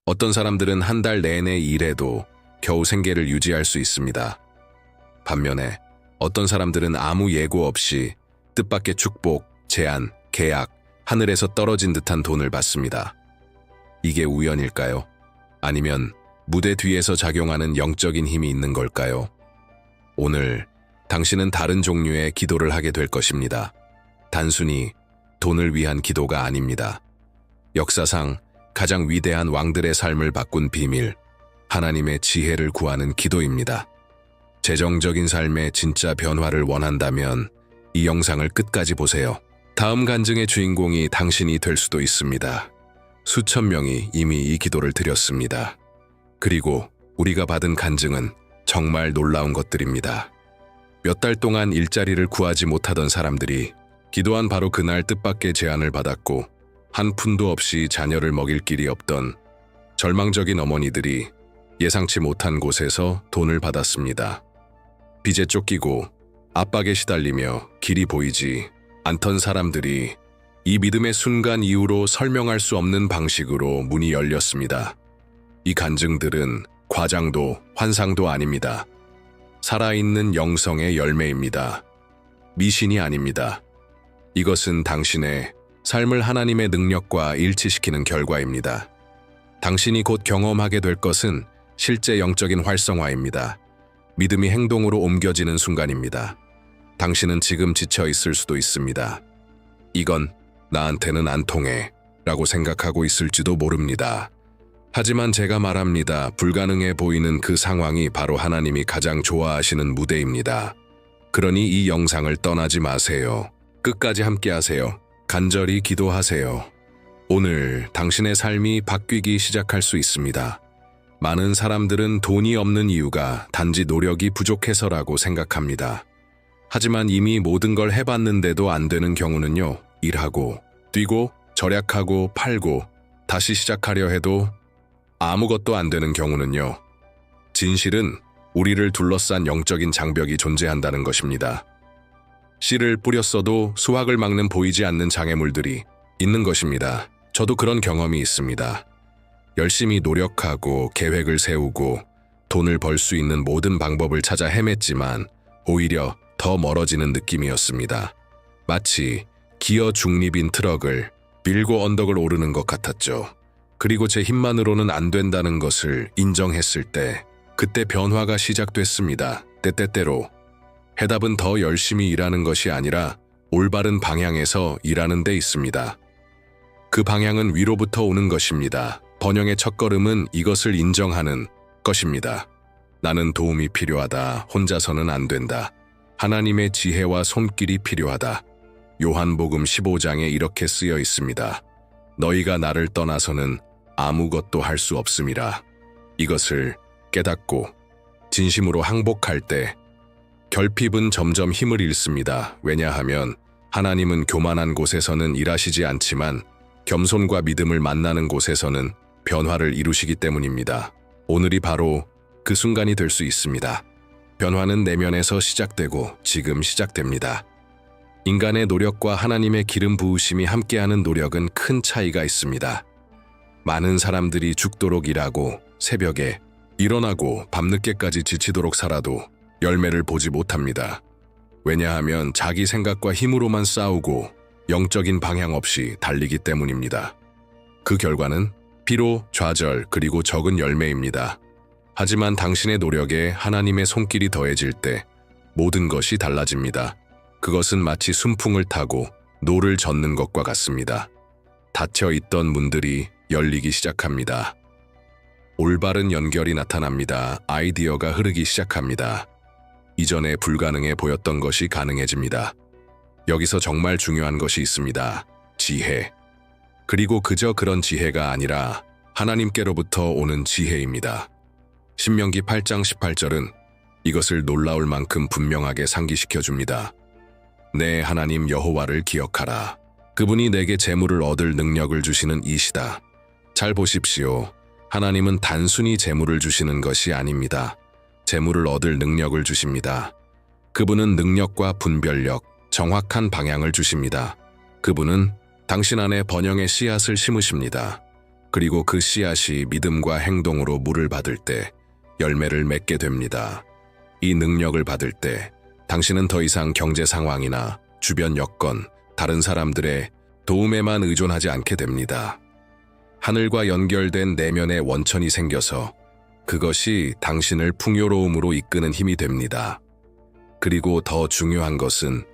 어떤 사람들은 한 달 내내 일해도 겨우 생계를 유지할 수 있습니다. 반면에 어떤 사람들은 아무 예고 없이 뜻밖의 축복, 제안, 계약, 하늘에서 떨어진 듯한 돈을 받습니다. 이게 우연일까요? 아니면 무대 뒤에서 작용하는 영적인 힘이 있는 걸까요? 오늘 당신은 다른 종류의 기도를 하게 될 것입니다. 단순히 돈을 위한 기도가 아닙니다. 역사상 가장 위대한 왕들의 삶을 바꾼 비밀, 하나님의 지혜를 구하는 기도입니다. 재정적인 삶의 진짜 변화를 원한다면 이 영상을 끝까지 보세요. 다음 간증의 주인공이 당신이 될 수도 있습니다. 수천 명이 이미 이 기도를 드렸습니다. 그리고 우리가 받은 간증은 정말 놀라운 것들입니다. 몇 달 동안 일자리를 구하지 못하던 사람들이 기도한 바로 그날 뜻밖의 제안을 받았고, 한 푼도 없이 자녀를 먹일 길이 없던 절망적인 어머니들이 예상치 못한 곳에서 돈을 받았습니다. 빚에 쫓기고 압박에 시달리며 길이 보이지 않던 사람들이 이 믿음의 순간 이후로 설명할 수 없는 방식으로 문이 열렸습니다. 이 간증들은 과장도 환상도 아닙니다. 살아있는 영성의 열매입니다. 미신이 아닙니다. 이것은 당신의 삶을 하나님의 능력과 일치시키는 결과입니다. 당신이 곧 경험하게 될 것은 실제 영적인 활성화입니다. 믿음이 행동으로 옮겨지는 순간입니다. 당신은 지금 지쳐 있을 수도 있습니다. 이건 나한테는 안 통해 라고 생각하고 있을지도 모릅니다. 하지만 제가 말합니다. 불가능해 보이는 그 상황이 바로 하나님이 가장 좋아하시는 무대입니다. 그러니 이 영상을 떠나지 마세요. 끝까지 함께 하세요. 간절히 기도하세요. 오늘 당신의 삶이 바뀌기 시작할 수 있습니다. 많은 사람들은 돈이 없는 이유가 단지 노력이 부족해서라고 생각합니다. 하지만 이미 모든 걸 해봤는데도 안 되는 경우는요, 일하고, 뛰고, 절약하고, 팔고, 다시 시작하려 해도 아무것도 안 되는 경우는요, 진실은 우리를 둘러싼 영적인 장벽이 존재한다는 것입니다. 씨를 뿌렸어도 수확을 막는 보이지 않는 장애물들이 있는 것입니다. 저도 그런 경험이 있습니다. 열심히 노력하고 계획을 세우고 돈을 벌 수 있는 모든 방법을 찾아 헤맸지만 오히려 더 멀어지는 느낌이었습니다. 마치 기어 중립인 트럭을 밀고 언덕을 오르는 것 같았죠. 그리고 제 힘만으로는 안 된다는 것을 인정했을 때 그때 변화가 시작됐습니다. 때때때로 해답은 더 열심히 일하는 것이 아니라 올바른 방향에서 일하는 데 있습니다. 그 방향은 위로부터 오는 것입니다. 번영의 첫걸음은 이것을 인정하는 것입니다. 나는 도움이 필요하다. 혼자서는 안 된다. 하나님의 지혜와 손길이 필요하다. 요한복음 15장에 이렇게 쓰여 있습니다. 너희가 나를 떠나서는 아무것도 할 수 없음이라. 이것을 깨닫고 진심으로 항복할 때 결핍은 점점 힘을 잃습니다. 왜냐하면 하나님은 교만한 곳에서는 일하시지 않지만 겸손과 믿음을 만나는 곳에서는 변화를 이루시기 때문입니다. 오늘이 바로 그 순간이 될 수 있습니다. 변화는 내면에서 시작되고 지금 시작됩니다. 인간의 노력과 하나님의 기름 부으심이 함께하는 노력은 큰 차이가 있습니다. 많은 사람들이 죽도록 일하고 새벽에 일어나고 밤늦게까지 지치도록 살아도 열매를 보지 못합니다. 왜냐하면 자기 생각과 힘으로만 싸우고 영적인 방향 없이 달리기 때문입니다. 그 결과는 피로, 좌절, 그리고 적은 열매입니다. 하지만 당신의 노력에 하나님의 손길이 더해질 때 모든 것이 달라집니다. 그것은 마치 순풍을 타고 노를 젓는 것과 같습니다. 닫혀 있던 문들이 열리기 시작합니다. 올바른 연결이 나타납니다. 아이디어가 흐르기 시작합니다. 이전에 불가능해 보였던 것이 가능해집니다. 여기서 정말 중요한 것이 있습니다. 지혜. 그리고 그저 그런 지혜가 아니라 하나님께로부터 오는 지혜입니다. 신명기 8장 18절은 이것을 놀라울 만큼 분명하게 상기시켜 줍니다. 내 하나님 여호와를 기억하라. 그분이 내게 재물을 얻을 능력을 주시는 이시다. 잘 보십시오. 하나님은 단순히 재물을 주시는 것이 아닙니다. 재물을 얻을 능력을 주십니다. 그분은 능력과 분별력, 정확한 방향을 주십니다. 그분은 당신 안에 번영의 씨앗을 심으십니다. 그리고 그 씨앗이 믿음과 행동으로 물을 받을 때 열매를 맺게 됩니다. 이 능력을 받을 때 당신은 더 이상 경제 상황이나 주변 여건, 다른 사람들의 도움에만 의존하지 않게 됩니다. 하늘과 연결된 내면의 원천이 생겨서 그것이 당신을 풍요로움으로 이끄는 힘이 됩니다. 그리고 더 중요한 것은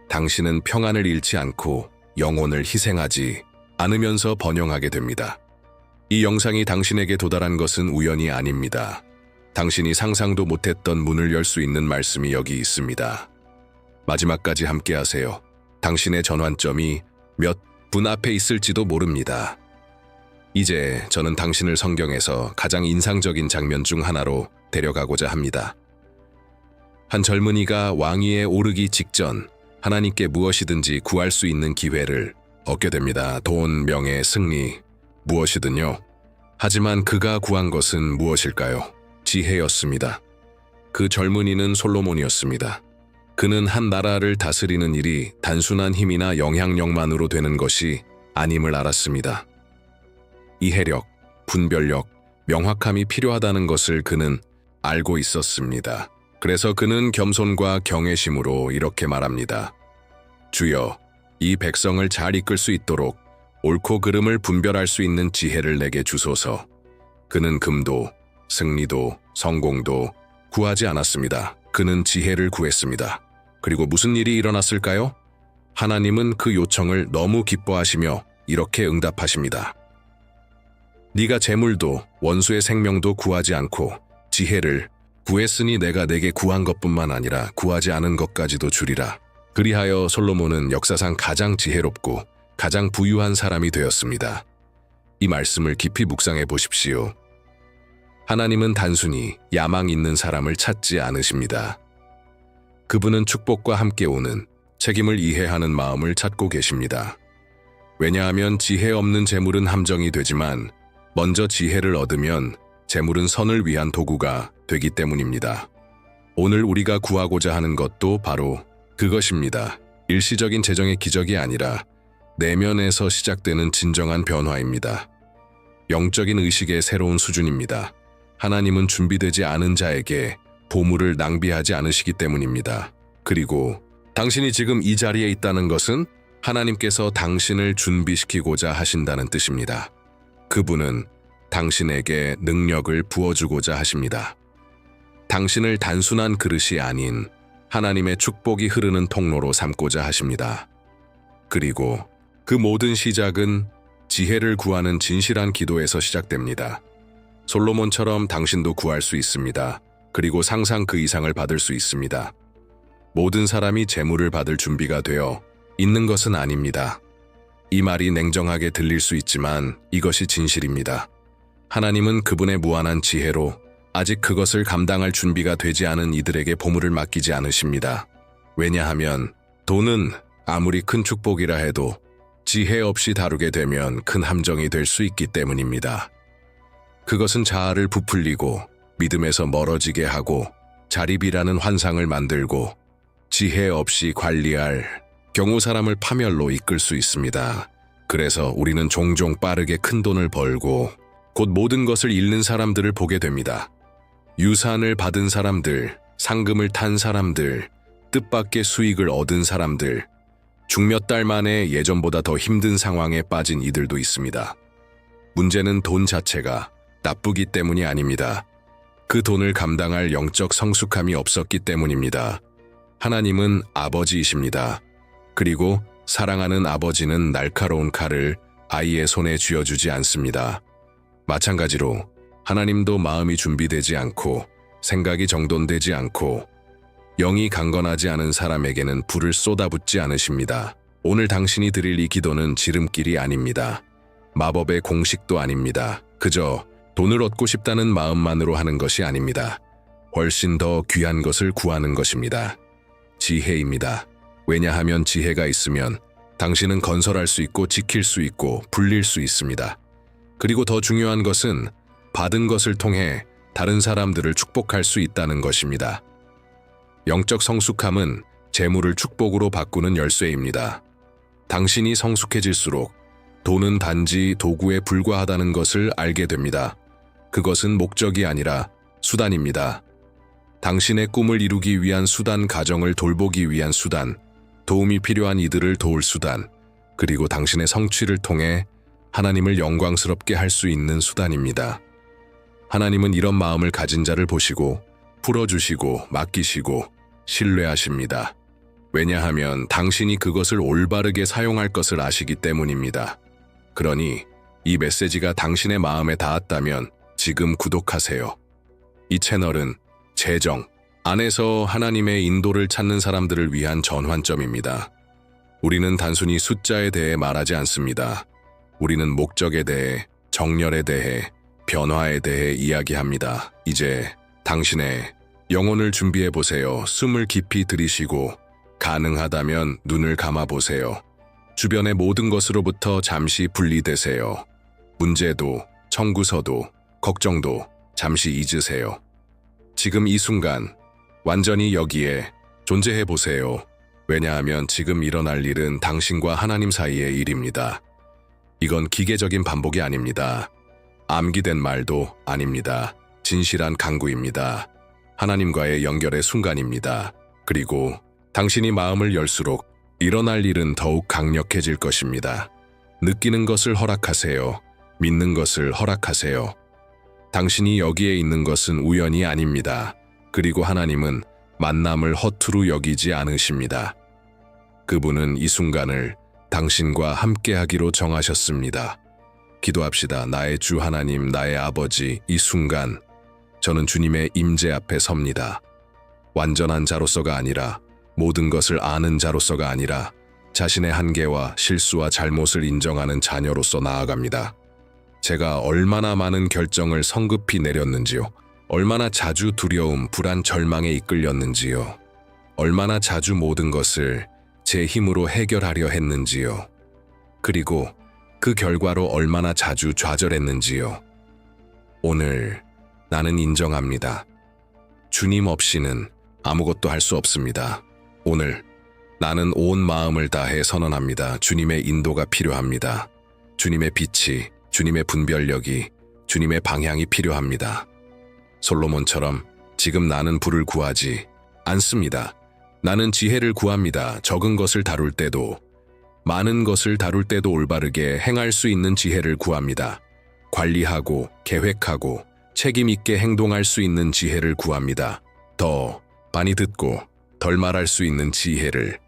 당신은 평안을 잃지 않고 영혼을 희생하지 않으면서 번영하게 됩니다. 이 영상이 당신에게 도달한 것은 우연이 아닙니다. 당신이 상상도 못했던 문을 열 수 있는 말씀이 여기 있습니다. 마지막까지 함께하세요. 당신의 전환점이 몇 분 앞에 있을지도 모릅니다. 이제 저는 당신을 성경에서 가장 인상적인 장면 중 하나로 데려가고자 합니다. 한 젊은이가 왕위에 오르기 직전 하나님께 무엇이든지 구할 수 있는 기회를 얻게 됩니다. 돈, 명예, 승리, 무엇이든요. 하지만 그가 구한 것은 무엇일까요? 지혜였습니다. 그 젊은이는 솔로몬이었습니다. 그는 한 나라를 다스리는 일이 단순한 힘이나 영향력만으로 되는 것이 아님을 알았습니다. 이해력, 분별력, 명확함이 필요하다는 것을 그는 알고 있었습니다. 그래서 그는 겸손과 경외심으로 이렇게 말합니다. 주여, 이 백성을 잘 이끌 수 있도록 옳고 그름을 분별할 수 있는 지혜를 내게 주소서. 그는 금도, 승리도, 성공도 구하지 않았습니다. 그는 지혜를 구했습니다. 그리고 무슨 일이 일어났을까요? 하나님은 그 요청을 너무 기뻐하시며 이렇게 응답하십니다. 네가 재물도 원수의 생명도 구하지 않고 지혜를 구했으니 내가 내게 구한 것뿐만 아니라 구하지 않은 것까지도 주리라. 그리하여 솔로몬은 역사상 가장 지혜롭고 가장 부유한 사람이 되었습니다. 이 말씀을 깊이 묵상해 보십시오. 하나님은 단순히 야망 있는 사람을 찾지 않으십니다. 그분은 축복과 함께 오는 책임을 이해하는 마음을 찾고 계십니다. 왜냐하면 지혜 없는 재물은 함정이 되지만 먼저 지혜를 얻으면 재물은 선을 위한 도구가 되기 때문입니다. 오늘 우리가 구하고자 하는 것도 바로 그것입니다. 일시적인 재정의 기적이 아니라 내면에서 시작되는 진정한 변화입니다. 영적인 의식의 새로운 수준입니다. 하나님은 준비되지 않은 자에게 보물을 낭비하지 않으시기 때문입니다. 그리고 당신이 지금 이 자리에 있다는 것은 하나님께서 당신을 준비시키고자 하신다는 뜻입니다. 그분은 당신에게 능력을 부어주고자 하십니다. 당신을 단순한 그릇이 아닌 하나님의 축복이 흐르는 통로로 삼고자 하십니다. 그리고 그 모든 시작은 지혜를 구하는 진실한 기도에서 시작됩니다. 솔로몬처럼 당신도 구할 수 있습니다. 그리고 상상 그 이상을 받을 수 있습니다. 모든 사람이 재물을 받을 준비가 되어 있는 것은 아닙니다. 이 말이 냉정하게 들릴 수 있지만 이것이 진실입니다. 하나님은 그분의 무한한 지혜로 아직 그것을 감당할 준비가 되지 않은 이들에게 보물을 맡기지 않으십니다. 왜냐하면 돈은 아무리 큰 축복이라 해도 지혜 없이 다루게 되면 큰 함정이 될 수 있기 때문입니다. 그것은 자아를 부풀리고 믿음에서 멀어지게 하고 자립이라는 환상을 만들고 지혜 없이 관리할 경우 사람을 파멸로 이끌 수 있습니다. 그래서 우리는 종종 빠르게 큰 돈을 벌고 곧 모든 것을 잃는 사람들을 보게 됩니다. 유산을 받은 사람들, 상금을 탄 사람들, 뜻밖의 수익을 얻은 사람들, 중 몇 달 만에 예전보다 더 힘든 상황에 빠진 이들도 있습니다. 문제는 돈 자체가 나쁘기 때문이 아닙니다. 그 돈을 감당할 영적 성숙함이 없었기 때문입니다. 하나님은 아버지이십니다. 그리고 사랑하는 아버지는 날카로운 칼을 아이의 손에 쥐어주지 않습니다. 마찬가지로 하나님도 마음이 준비되지 않고 생각이 정돈되지 않고 영이 강건하지 않은 사람에게는 불을 쏟아붓지 않으십니다. 오늘 당신이 드릴 이 기도는 지름길이 아닙니다. 마법의 공식도 아닙니다. 그저 돈을 얻고 싶다는 마음만으로 하는 것이 아닙니다. 훨씬 더 귀한 것을 구하는 것입니다. 지혜입니다. 왜냐하면 지혜가 있으면 당신은 건설할 수 있고 지킬 수 있고 불릴 수 있습니다. 그리고 더 중요한 것은 받은 것을 통해 다른 사람들을 축복할 수 있다는 것입니다. 영적 성숙함은 재물을 축복으로 바꾸는 열쇠입니다. 당신이 성숙해질수록 돈은 단지 도구에 불과하다는 것을 알게 됩니다. 그것은 목적이 아니라 수단입니다. 당신의 꿈을 이루기 위한 수단, 가정을 돌보기 위한 수단, 도움이 필요한 이들을 도울 수단, 그리고 당신의 성취를 통해 하나님을 영광스럽게 할 수 있는 수단입니다. 하나님은 이런 마음을 가진 자를 보시고 풀어주시고 맡기시고 신뢰하십니다. 왜냐하면 당신이 그것을 올바르게 사용할 것을 아시기 때문입니다. 그러니 이 메시지가 당신의 마음에 닿았다면 지금 구독하세요. 이 채널은 재정 안에서 하나님의 인도를 찾는 사람들을 위한 전환점입니다. 우리는 단순히 숫자에 대해 말하지 않습니다. 우리는 목적에 대해, 정렬에 대해, 변화에 대해 이야기합니다. 이제 당신의 영혼을 준비해 보세요. 숨을 깊이 들이쉬고 가능하다면 눈을 감아 보세요. 주변의 모든 것으로부터 잠시 분리되세요. 문제도, 청구서도, 걱정도 잠시 잊으세요. 지금 이 순간 완전히 여기에 존재해 보세요. 왜냐하면 지금 일어날 일은 당신과 하나님 사이의 일입니다. 이건 기계적인 반복이 아닙니다. 암기된 말도 아닙니다. 진실한 강구입니다. 하나님과의 연결의 순간입니다. 그리고 당신이 마음을 열수록 일어날 일은 더욱 강력해질 것입니다. 느끼는 것을 허락하세요. 믿는 것을 허락하세요. 당신이 여기에 있는 것은 우연이 아닙니다. 그리고 하나님은 만남을 허투루 여기지 않으십니다. 그분은 이 순간을 당신과 함께하기로 정하셨습니다. 기도합시다. 나의 주 하나님, 나의 아버지, 이 순간 저는 주님의 임재 앞에 섭니다. 완전한 자로서가 아니라, 모든 것을 아는 자로서가 아니라 자신의 한계와 실수와 잘못을 인정하는 자녀로서 나아갑니다. 제가 얼마나 많은 결정을 성급히 내렸는지요. 얼마나 자주 두려움, 불안, 절망에 이끌렸는지요. 얼마나 자주 모든 것을 제 힘으로 해결하려 했는지요. 그리고 그 결과로 얼마나 자주 좌절했는지요. 오늘 나는 인정합니다. 주님 없이는 아무것도 할 수 없습니다. 오늘 나는 온 마음을 다해 선언합니다. 주님의 인도가 필요합니다. 주님의 빛이, 주님의 분별력이, 주님의 방향이 필요합니다. 솔로몬처럼 지금 나는 불을 구하지 않습니다. 나는 지혜를 구합니다. 적은 것을 다룰 때도, 많은 것을 다룰 때도 올바르게 행할 수 있는 지혜를 구합니다. 관리하고, 계획하고, 책임 있게 행동할 수 있는 지혜를 구합니다. 더 많이 듣고, 덜 말할 수 있는 지혜를,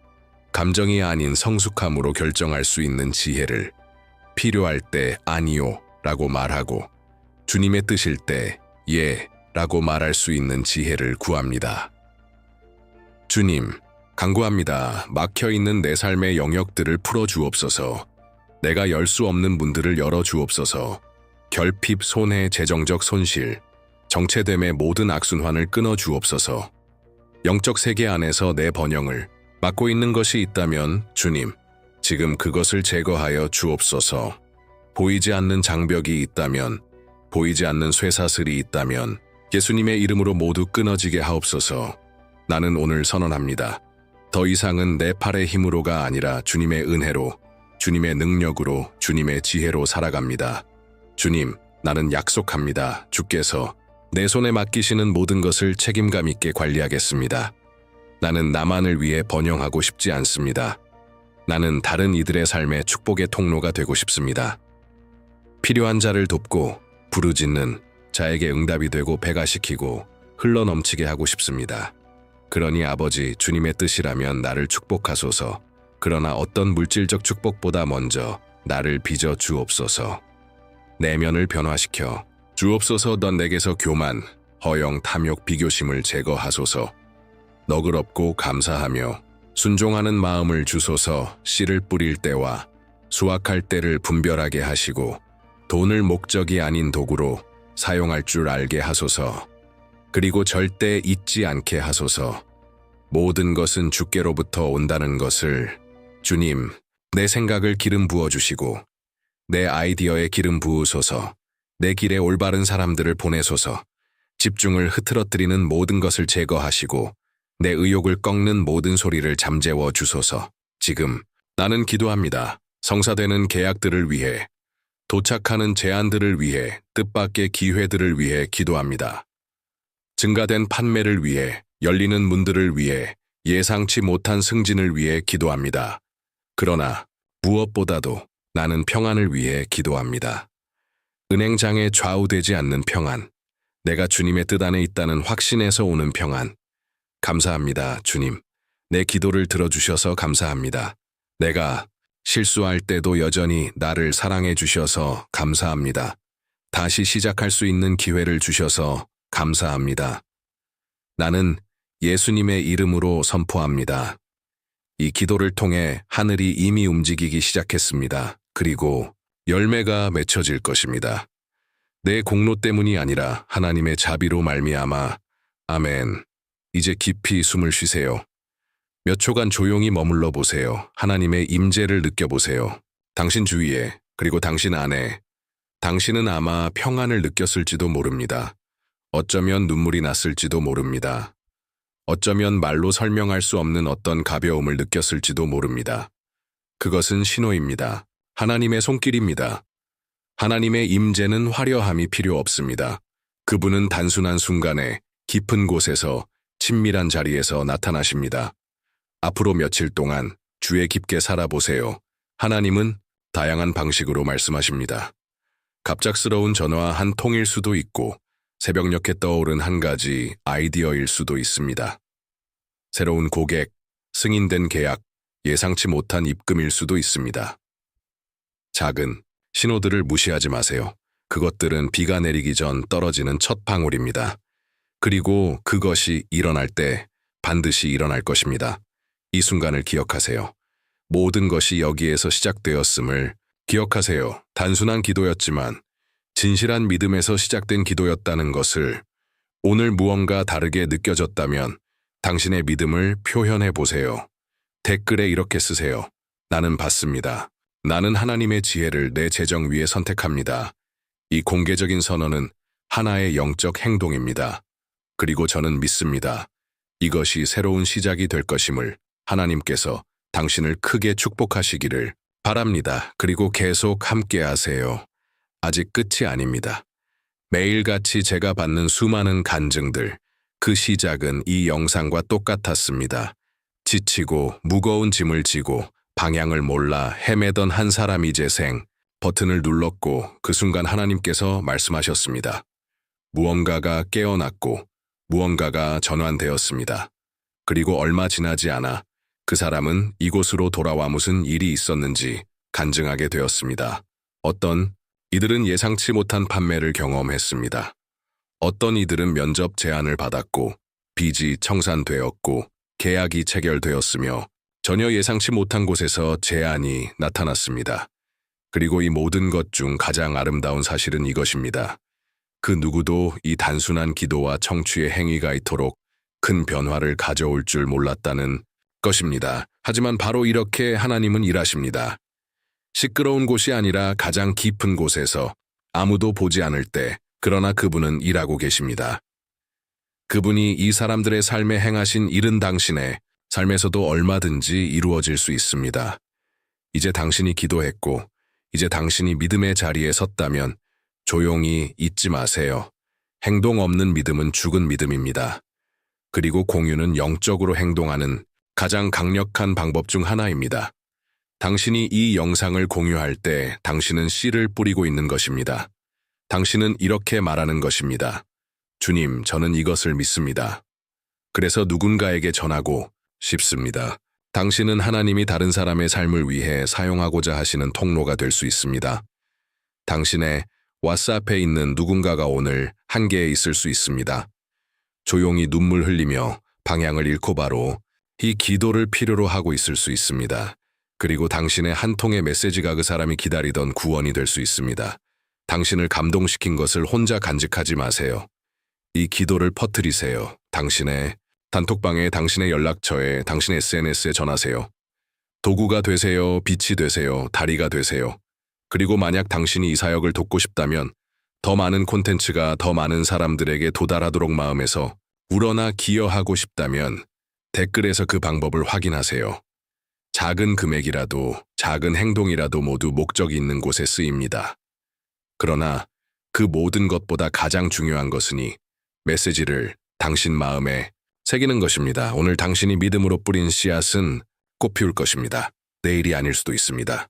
감정이 아닌 성숙함으로 결정할 수 있는 지혜를, 필요할 때 아니요 라고 말하고, 주님의 뜻일 때 예 라고 말할 수 있는 지혜를 구합니다. 주님, 간구합니다. 막혀있는 내 삶의 영역들을 풀어주옵소서. 내가 열 수 없는 문들을 열어주옵소서. 결핍, 손해, 재정적 손실, 정체됨의 모든 악순환을 끊어주옵소서. 영적 세계 안에서 내 번영을 막고 있는 것이 있다면 주님, 지금 그것을 제거하여 주옵소서. 보이지 않는 장벽이 있다면, 보이지 않는 쇠사슬이 있다면 예수님의 이름으로 모두 끊어지게 하옵소서. 나는 오늘 선언합니다. 더 이상은 내 팔의 힘으로가 아니라 주님의 은혜로, 주님의 능력으로, 주님의 지혜로 살아갑니다. 주님, 나는 약속합니다. 주께서 내 손에 맡기시는 모든 것을 책임감 있게 관리하겠습니다. 나는 나만을 위해 번영하고 싶지 않습니다. 나는 다른 이들의 삶의 축복의 통로가 되고 싶습니다. 필요한 자를 돕고 부르짖는 자에게 응답이 되고 배가시키고 흘러넘치게 하고 싶습니다. 그러니 아버지, 주님의 뜻이라면 나를 축복하소서. 그러나 어떤 물질적 축복보다 먼저 나를 빚어 주옵소서. 내면을 변화시켜 주옵소서. 넌 내게서 교만, 허영, 탐욕, 비교심을 제거하소서. 너그럽고 감사하며 순종하는 마음을 주소서. 씨를 뿌릴 때와 수확할 때를 분별하게 하시고 돈을 목적이 아닌 도구로 사용할 줄 알게 하소서. 그리고 절대 잊지 않게 하소서. 모든 것은 주께로부터 온다는 것을. 주님, 내 생각을 기름 부어주시고 내 아이디어에 기름 부으소서. 내 길에 올바른 사람들을 보내소서. 집중을 흐트러뜨리는 모든 것을 제거하시고 내 의욕을 꺾는 모든 소리를 잠재워 주소서. 지금 나는 기도합니다. 성사되는 계약들을 위해, 도착하는 제안들을 위해, 뜻밖의 기회들을 위해 기도합니다. 증가된 판매를 위해, 열리는 문들을 위해, 예상치 못한 승진을 위해 기도합니다. 그러나 무엇보다도 나는 평안을 위해 기도합니다. 은행장에 좌우되지 않는 평안, 내가 주님의 뜻 안에 있다는 확신에서 오는 평안. 감사합니다, 주님. 내 기도를 들어주셔서 감사합니다. 내가 실수할 때도 여전히 나를 사랑해 주셔서 감사합니다. 다시 시작할 수 있는 기회를 주셔서 감사합니다. 나는 예수님의 이름으로 선포합니다. 이 기도를 통해 하늘이 이미 움직이기 시작했습니다. 그리고 열매가 맺혀질 것입니다. 내 공로 때문이 아니라 하나님의 자비로 말미암아. 아멘. 이제 깊이 숨을 쉬세요. 몇 초간 조용히 머물러 보세요. 하나님의 임재를 느껴보세요. 당신 주위에, 그리고 당신 안에, 당신은 아마 평안을 느꼈을지도 모릅니다. 어쩌면 눈물이 났을지도 모릅니다. 어쩌면 말로 설명할 수 없는 어떤 가벼움을 느꼈을지도 모릅니다. 그것은 신호입니다. 하나님의 손길입니다. 하나님의 임재는 화려함이 필요 없습니다. 그분은 단순한 순간에 깊은 곳에서 친밀한 자리에서 나타나십니다. 앞으로 며칠 동안 주에 깊게 살아보세요. 하나님은 다양한 방식으로 말씀하십니다. 갑작스러운 전화 한 통일 수도 있고 새벽녘에 떠오른 한 가지 아이디어일 수도 있습니다. 새로운 고객, 승인된 계약, 예상치 못한 입금일 수도 있습니다. 작은 신호들을 무시하지 마세요. 그것들은 비가 내리기 전 떨어지는 첫 방울입니다. 그리고 그것이 일어날 때 반드시 일어날 것입니다. 이 순간을 기억하세요. 모든 것이 여기에서 시작되었음을 기억하세요. 단순한 기도였지만 진실한 믿음에서 시작된 기도였다는 것을. 오늘 무언가 다르게 느껴졌다면 당신의 믿음을 표현해 보세요. 댓글에 이렇게 쓰세요. 나는 받습니다. 나는 하나님의 지혜를 내 재정 위에 선택합니다. 이 공개적인 선언은 하나의 영적 행동입니다. 그리고 저는 믿습니다. 이것이 새로운 시작이 될 것임을. 하나님께서 당신을 크게 축복하시기를 바랍니다. 그리고 계속 함께 하세요. 아직 끝이 아닙니다. 매일같이 제가 받는 수많은 간증들, 그 시작은 이 영상과 똑같았습니다. 지치고 무거운 짐을 지고 방향을 몰라 헤매던 한 사람이 재생, 버튼을 눌렀고 그 순간 하나님께서 말씀하셨습니다. 무언가가 깨어났고 무언가가 전환되었습니다. 그리고 얼마 지나지 않아 그 사람은 이곳으로 돌아와 무슨 일이 있었는지 간증하게 되었습니다. 어떤 이들은 예상치 못한 판매를 경험했습니다. 어떤 이들은 면접 제안을 받았고 빚이 청산되었고 계약이 체결되었으며 전혀 예상치 못한 곳에서 제안이 나타났습니다. 그리고 이 모든 것 중 가장 아름다운 사실은 이것입니다. 그 누구도 이 단순한 기도와 청취의 행위가 이토록 큰 변화를 가져올 줄 몰랐다는 것입니다. 하지만 바로 이렇게 하나님은 일하십니다. 시끄러운 곳이 아니라 가장 깊은 곳에서 아무도 보지 않을 때, 그러나 그분은 일하고 계십니다. 그분이 이 사람들의 삶에 행하신 일은 당신의 삶에서도 얼마든지 이루어질 수 있습니다. 이제 당신이 기도했고, 이제 당신이 믿음의 자리에 섰다면 조용히 잊지 마세요. 행동 없는 믿음은 죽은 믿음입니다. 그리고 공유는 영적으로 행동하는 가장 강력한 방법 중 하나입니다. 당신이 이 영상을 공유할 때 당신은 씨를 뿌리고 있는 것입니다. 당신은 이렇게 말하는 것입니다. 주님, 저는 이것을 믿습니다. 그래서 누군가에게 전하고 싶습니다. 당신은 하나님이 다른 사람의 삶을 위해 사용하고자 하시는 통로가 될 수 있습니다. 당신의 왓츠앱에 있는 누군가가 오늘 한계에 있을 수 있습니다. 조용히 눈물 흘리며 방향을 잃고 바로 이 기도를 필요로 하고 있을 수 있습니다. 그리고 당신의 한 통의 메시지가 그 사람이 기다리던 구원이 될 수 있습니다. 당신을 감동시킨 것을 혼자 간직하지 마세요. 이 기도를 퍼뜨리세요. 당신의 단톡방에, 당신의 연락처에, 당신의 SNS에 전하세요. 도구가 되세요. 빛이 되세요. 다리가 되세요. 그리고 만약 당신이 이 사역을 돕고 싶다면 더 많은 콘텐츠가 더 많은 사람들에게 도달하도록 마음에서 우러나 기여하고 싶다면 댓글에서 그 방법을 확인하세요. 작은 금액이라도, 작은 행동이라도 모두 목적이 있는 곳에 쓰입니다. 그러나 그 모든 것보다 가장 중요한 것은 메시지를 당신 마음에 새기는 것입니다. 오늘 당신이 믿음으로 뿌린 씨앗은 꽃 피울 것입니다. 내일이 아닐 수도 있습니다.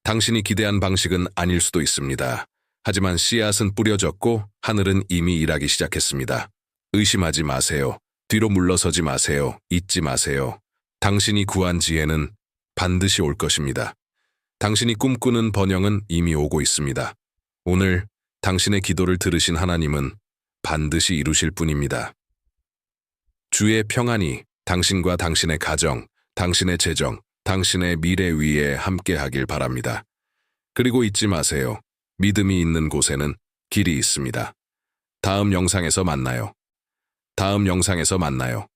당신이 기대한 방식은 아닐 수도 있습니다. 하지만 씨앗은 뿌려졌고 하늘은 이미 일하기 시작했습니다. 의심하지 마세요. 뒤로 물러서지 마세요. 잊지 마세요. 당신이 구한 지혜는 반드시 올 것입니다. 당신이 꿈꾸는 번영은 이미 오고 있습니다. 오늘 당신의 기도를 들으신 하나님은 반드시 이루실 뿐입니다. 주의 평안이 당신과 당신의 가정, 당신의 재정, 당신의 미래 위에 함께하길 바랍니다. 그리고 잊지 마세요. 믿음이 있는 곳에는 길이 있습니다. 다음 영상에서 만나요.